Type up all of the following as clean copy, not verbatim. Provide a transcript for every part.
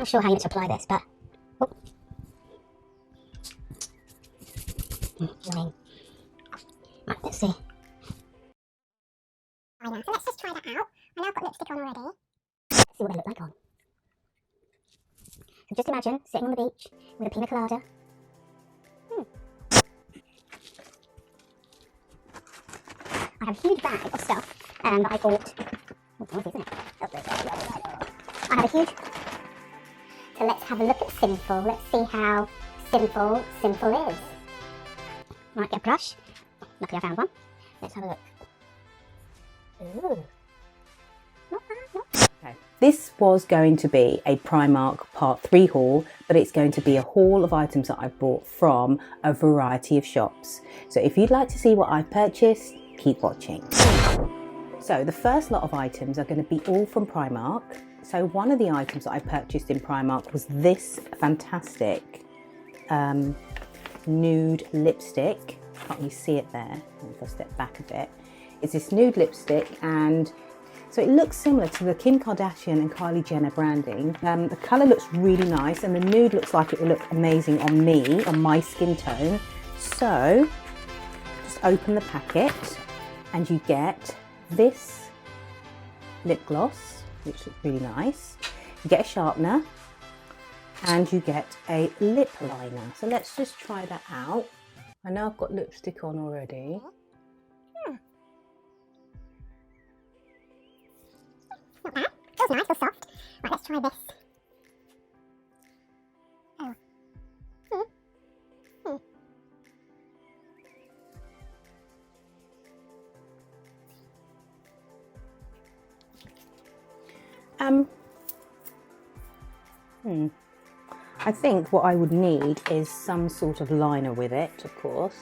not sure how you need to apply this, but oh. Right, let's see. So let's just try that out. I know I've got lipstick on already. Let's see what they look like on. So just imagine sitting on the beach with a pina colada. I have a huge bag of stuff that I bought. Oh, noisy, isn't it? I have a huge... So let's have a look at Sinful. Let's see how Sinful is. Might get a brush. Luckily I found one. Let's have a look. Ooh. Not bad, not bad. Okay. This was going to be a Primark Part 3 haul, but it's going to be a haul of items that I've bought from a variety of shops. So if you'd like to see what I've purchased, keep watching. So the first lot of items are going to be all from Primark. So one of the items that I purchased in Primark was this fantastic nude lipstick. Can't really see it there. If I step back a bit, it's this nude lipstick, and so it looks similar to the Kim Kardashian and Kylie Jenner branding. The colour looks really nice, and the nude looks like it will look amazing on me, on my skin tone. So just open the packet and you get this lip gloss, which looks really nice. You get a sharpener and you get a lip liner. So let's just try that out. I know I've got lipstick on already. Not bad. Feels nice, feels soft. Right, let's try this. Oh. I think what I would need is some sort of liner with it, of course.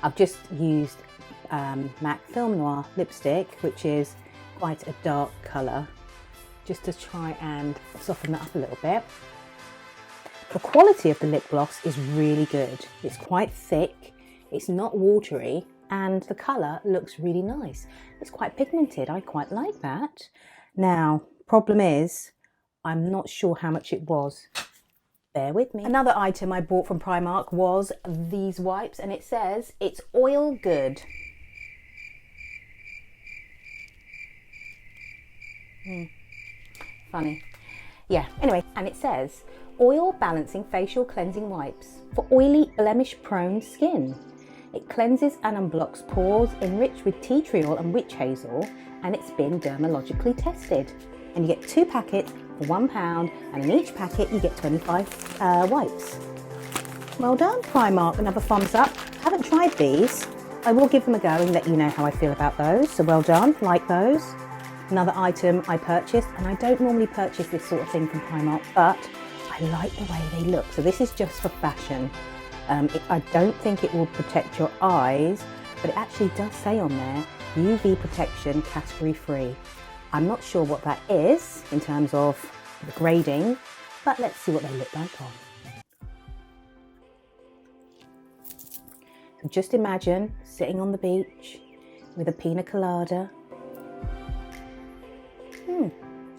I've just used MAC Film Noir lipstick, which is quite a dark colour, just to try and soften that up a little bit. The quality of the lip gloss is really good. It's quite thick, it's not watery, and the colour looks really nice. It's quite pigmented, I quite like that. Now, problem is, I'm not sure how much it was. Bear with me. Another item I bought from Primark was these wipes, and it says it's oil good. Funny. Yeah, anyway, and it says oil balancing facial cleansing wipes for oily, blemish prone skin. It cleanses and unblocks pores, enriched with tea tree oil and witch hazel, and it's been dermatologically tested. And you get 2 packets for £1, and in each packet you get 25 wipes. Well done, Primark. Another thumbs up. Haven't tried these. I will give them a go and let you know how I feel about those. So well done, like those. Another item I purchased, and I don't normally purchase this sort of thing from Primark, but I like the way they look. So this is just for fashion. I don't think it will protect your eyes, but it actually does say on there, UV protection category free. I'm not sure what that is in terms of the grading, but let's see what they look like on. So just imagine sitting on the beach with a pina colada.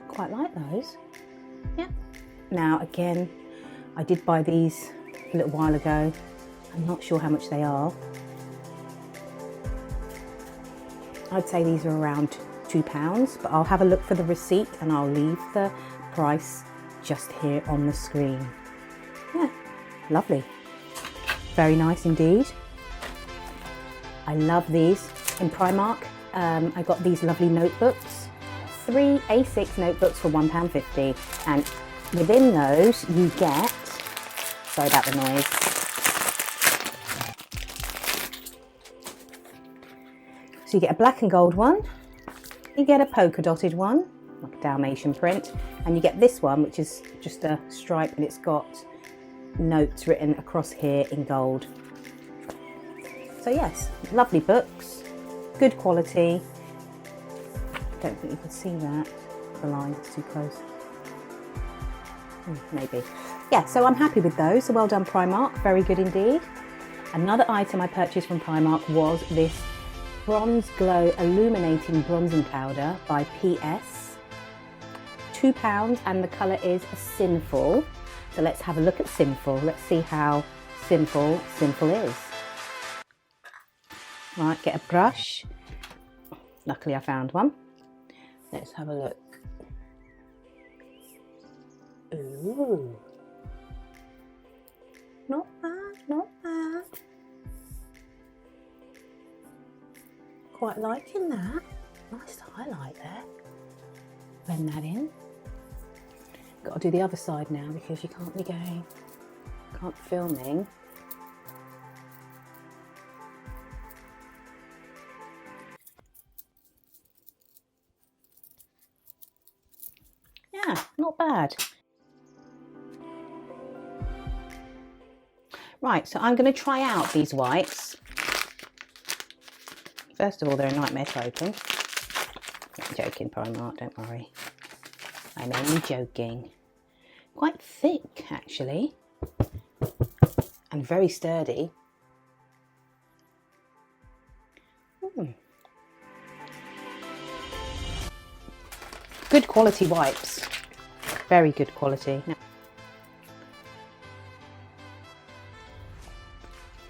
Quite like those. Yeah. Now again, I did buy these a little while ago. I'm not sure how much they are. I'd say these are around £2, but I'll have a look for the receipt and I'll leave the price just here on the screen. Yeah, lovely. Very nice indeed. I love these. In Primark, I got these lovely notebooks. 3 A6 notebooks for £1.50, and within those you get, sorry about the noise, so you get a black and gold one, you get a polka dotted one, like a Dalmatian print, and you get this one which is just a stripe and it's got notes written across here in gold. So yes, lovely books, good quality. I don't think you can see that, the line is too close. Maybe. Yeah, so I'm happy with those, so well done Primark, very good indeed. Another item I purchased from Primark was this Bronze Glow Illuminating Bronzing Powder by PS. £2 and the colour is Sinful. So let's have a look at Sinful. Let's see how Sinful is. Right, get a brush. Luckily I found one. Let's have a look. Ooh. Not bad, not bad. Quite liking that. Nice highlight there. Blend that in. Got to do the other side now because you can't be filming. Yeah, not bad. Right, so I'm going to try out these wipes. First of all, they're a nightmare to open. I'm joking, Primark, don't worry. I'm only joking. Quite thick, actually. And very sturdy. Good quality wipes. Very good quality.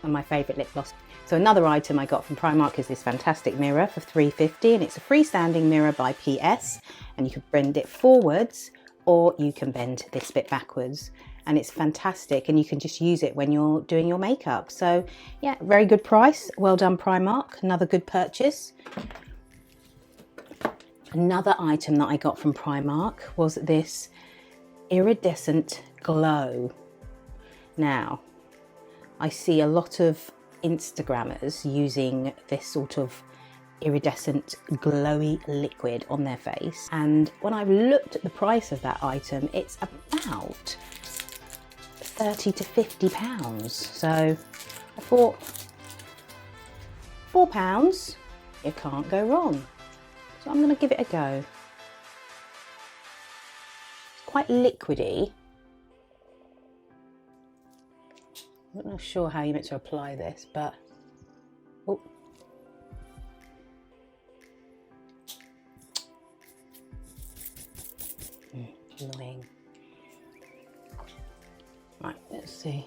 And my favourite lip gloss. So another item I got from Primark is this fantastic mirror for £3.50, and it's a freestanding mirror by PS, and you can bend it forwards or you can bend this bit backwards, and it's fantastic, and you can just use it when you're doing your makeup. So yeah, very good price. Well done, Primark. Another good purchase. Another item that I got from Primark was this iridescent glow. Now, I see a lot of Instagrammers using this sort of iridescent glowy liquid on their face, and when I've looked at the price of that item, it's about £30 to £50. So I thought, £4, you can't go wrong. So I'm going to give it a go. It's quite liquidy. I'm not sure how you're meant to apply this, but oh. Annoying. Right, let's see.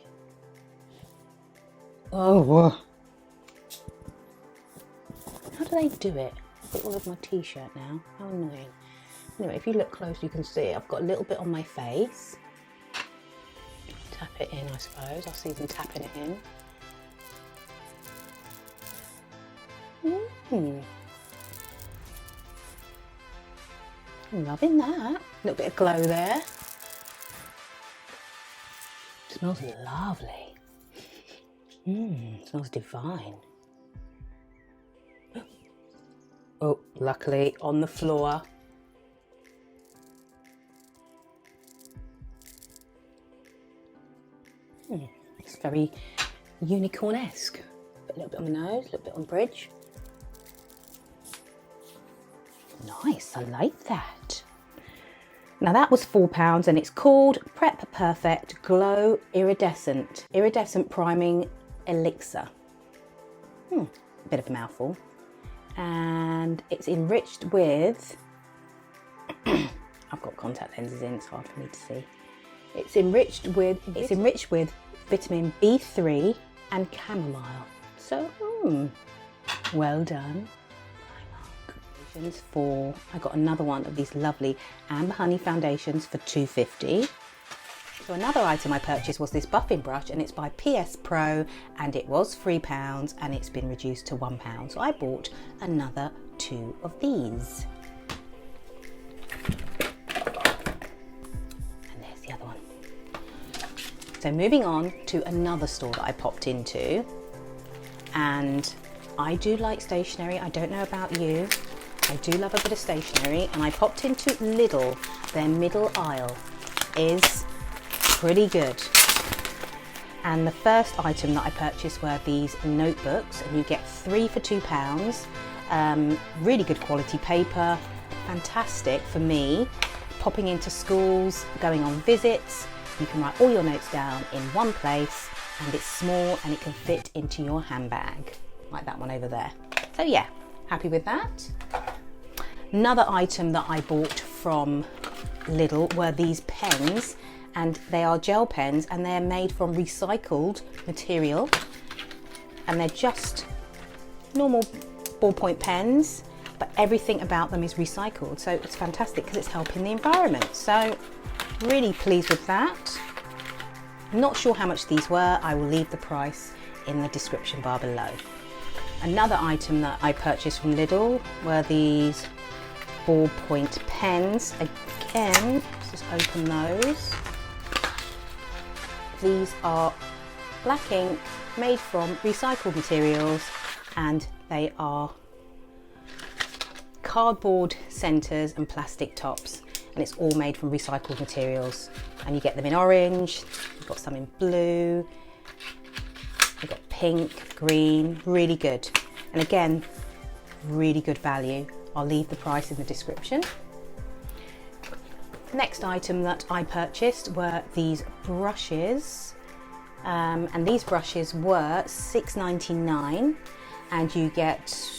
Oh, whoa. How do they do it? I've got all over my t-shirt now. How annoying. Anyway, if you look close, you can see I've got a little bit on my face. Tap it in, I suppose. I'll see them tapping it in. I'm loving that. A little bit of glow there. Smells lovely. Smells divine. Oh, luckily on the floor. It's very unicorn-esque. A little bit on the nose, a little bit on the bridge. Nice, I like that. Now that was £4 and it's called Prep Perfect Glow Iridescent Priming Elixir. A bit of a mouthful. And it's enriched with, I've got contact lenses in, it's hard for me to see. It's enriched with vitamin B3 and chamomile. So, well done. I got another one of these lovely Amber Honey foundations for £2.50. So another item I purchased was this buffing brush, and it's by PS Pro, and it was £3 and it's been reduced to £1. So I bought another 2 of these. And there's the other one. So moving on to another store that I popped into, and I do like stationery. I don't know about you. I do love a bit of stationery, and I popped into Lidl. Their middle aisle is pretty good. And the first item that I purchased were these notebooks, and you get 3 for £2. Really good quality paper, fantastic for me. Popping into schools, going on visits, you can write all your notes down in one place, and it's small and it can fit into your handbag, like that one over there. So yeah, Happy with that. Another item that I bought from Lidl were these pens, and they are gel pens and they're made from recycled material, and they're just normal ballpoint pens, but everything about them is recycled, so it's fantastic because it's helping the environment. So really pleased with that. Not sure how much these were. I will leave the price in the description bar below. Another item that I purchased from Lidl were these ballpoint pens. Again, let's just open those. These are black ink made from recycled materials, and they are cardboard centres and plastic tops, and it's all made from recycled materials. And you get them in orange, you've got some in blue, you've got pink, green, really good. And again, really good value. I'll leave the price in the description. Next item that I purchased were these brushes, and these brushes were $6.99, and you get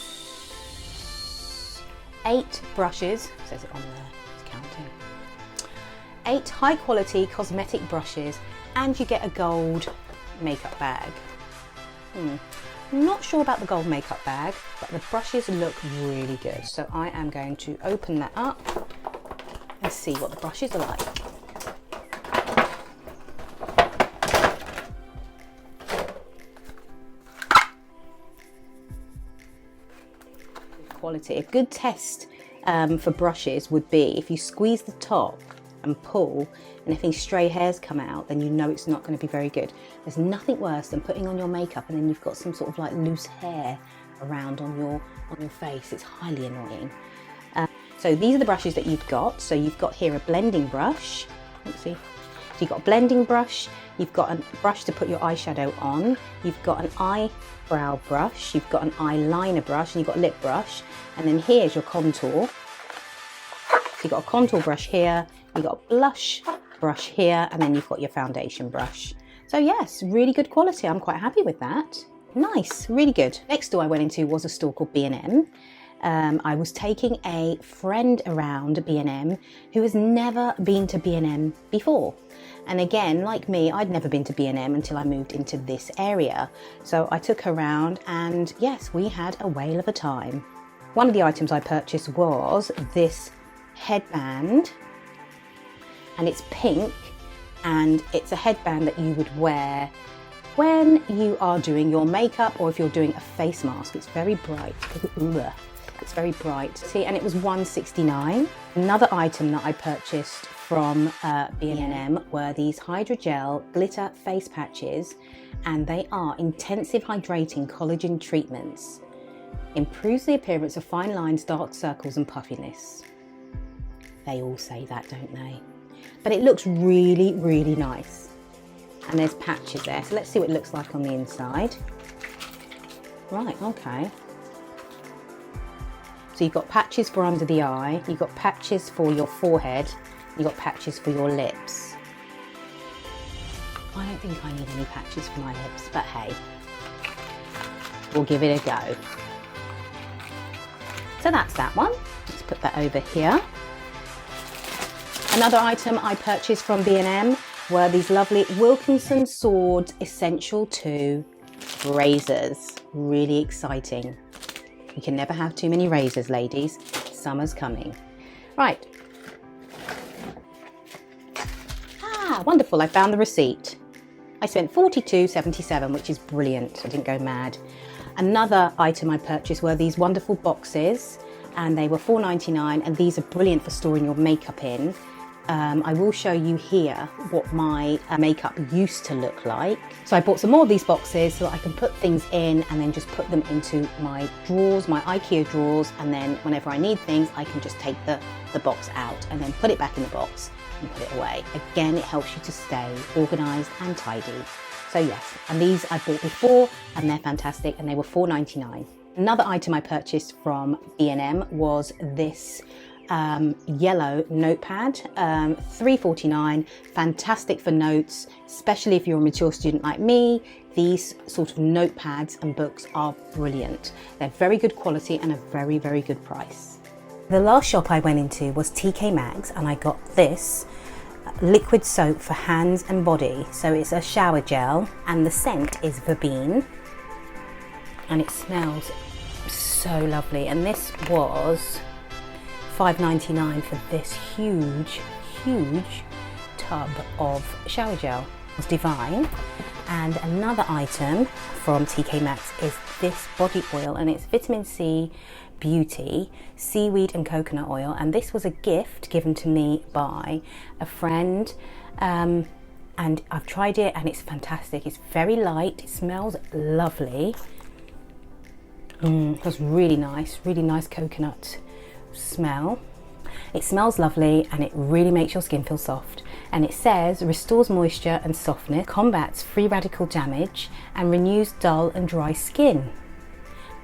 8 brushes, says it on there, it's counting, 8 high quality cosmetic brushes, and you get a gold makeup bag. I'm not sure about the gold makeup bag, but the brushes look really good. So I am going to open that up and see what the brushes are like. Quality. A good test for brushes would be if you squeeze the top and pull, and if any stray hairs come out, then you know it's not going to be very good. There's nothing worse than putting on your makeup and then you've got some sort of like loose hair around on your face. It's highly annoying. So these are the brushes that you've got. So you've got here a blending brush. Let's see. So you've got a blending brush, you've got a brush to put your eyeshadow on, you've got an eyebrow brush, you've got an eyeliner brush, and you've got a lip brush, and then here's your contour. So you've got a contour brush here, you've got a blush brush here, and then you've got your foundation brush. So yes, really good quality. I'm quite happy with that. Nice, really good. Next store I went into was a store called B&M. I was taking a friend around B&M who has never been to B&M before. And again, like me, I'd never been to B&M until I moved into this area. So I took her around, and yes, we had a whale of a time. One of the items I purchased was this headband, and it's pink, and it's a headband that you would wear when you are doing your makeup or if you're doing a face mask. It's very bright. It's very bright. See, and it was $1.69. Another item that I purchased from B&M were these hydrogel glitter face patches, and they are intensive hydrating collagen treatments. Improves the appearance of fine lines, dark circles and puffiness. They all say that, don't they? But it looks really, really nice. And there's patches there. So let's see what it looks like on the inside. Right, okay. So you've got patches for under the eye, you've got patches for your forehead, you've got patches for your lips. I don't think I need any patches for my lips, but hey, we'll give it a go. So that's that one. Let's put that over here. Another item I purchased from B&M were these lovely Wilkinson Swords Essential 2 razors. Really exciting. You can never have too many razors, ladies. Summer's coming. Right. Ah, wonderful. I found the receipt. I spent $42.77, which is brilliant. I didn't go mad. Another item I purchased were these wonderful boxes, and they were $4.99, and these are brilliant for storing your makeup in. I will show you here what my makeup used to look like. So I bought some more of these boxes so that I can put things in and then just put them into my drawers, my IKEA drawers, and then whenever I need things, I can just take the box out and then put it back in the box and put it away. Again, it helps you to stay organised and tidy. So yes, and these I bought before and they're fantastic, and they were $4.99. Another item I purchased from B&M was this yellow notepad, £3.49, fantastic for notes, especially if you're a mature student like me. These sort of notepads and books are brilliant. They're very good quality and a very, very good price. The last shop I went into was TK Maxx, and I got this liquid soap for hands and body. So it's a shower gel, and the scent is verbene, and it smells so lovely. And this was $5.99 for this huge tub of shower gel. It was divine. And another item from TK Maxx is this body oil, and it's vitamin C beauty, seaweed and coconut oil, and this was a gift given to me by a friend, and I've tried it and it's fantastic. It's very light, it smells lovely. It was really nice coconut smell. It smells lovely and it really makes your skin feel soft. And it says restores moisture and softness, combats free radical damage, and renews dull and dry skin.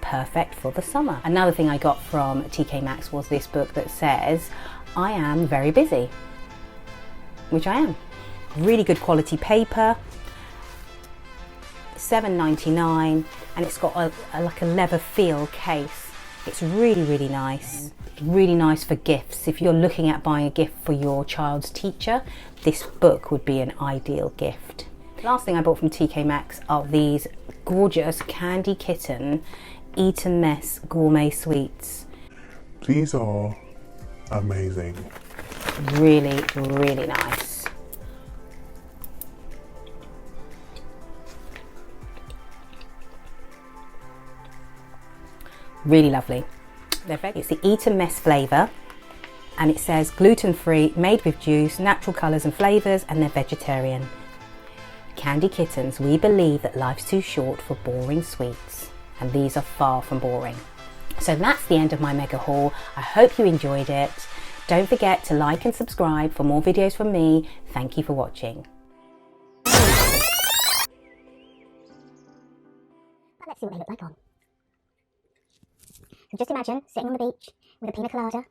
Perfect for the summer. Another thing I got from TK Maxx was this book that says I am very busy, which I am. Really good quality paper, $7.99, and it's got like a leather feel case. It's really nice. Really nice for gifts. If you're looking at buying a gift for your child's teacher, this book would be an ideal gift. Last thing I bought from TK Maxx are these gorgeous Candy Kitten Eat and Mess gourmet sweets. These are amazing. Really nice. Really lovely. It's the Eat and Mess flavour, and it says gluten-free, made with juice, natural colours and flavours, and they're vegetarian. Candy Kittens, we believe that life's too short for boring sweets, and these are far from boring. So that's the end of my mega haul. I hope you enjoyed it. Don't forget to like and subscribe for more videos from me. Thank you for watching. Let's see what they look like on. So just imagine sitting on the beach with a pina colada,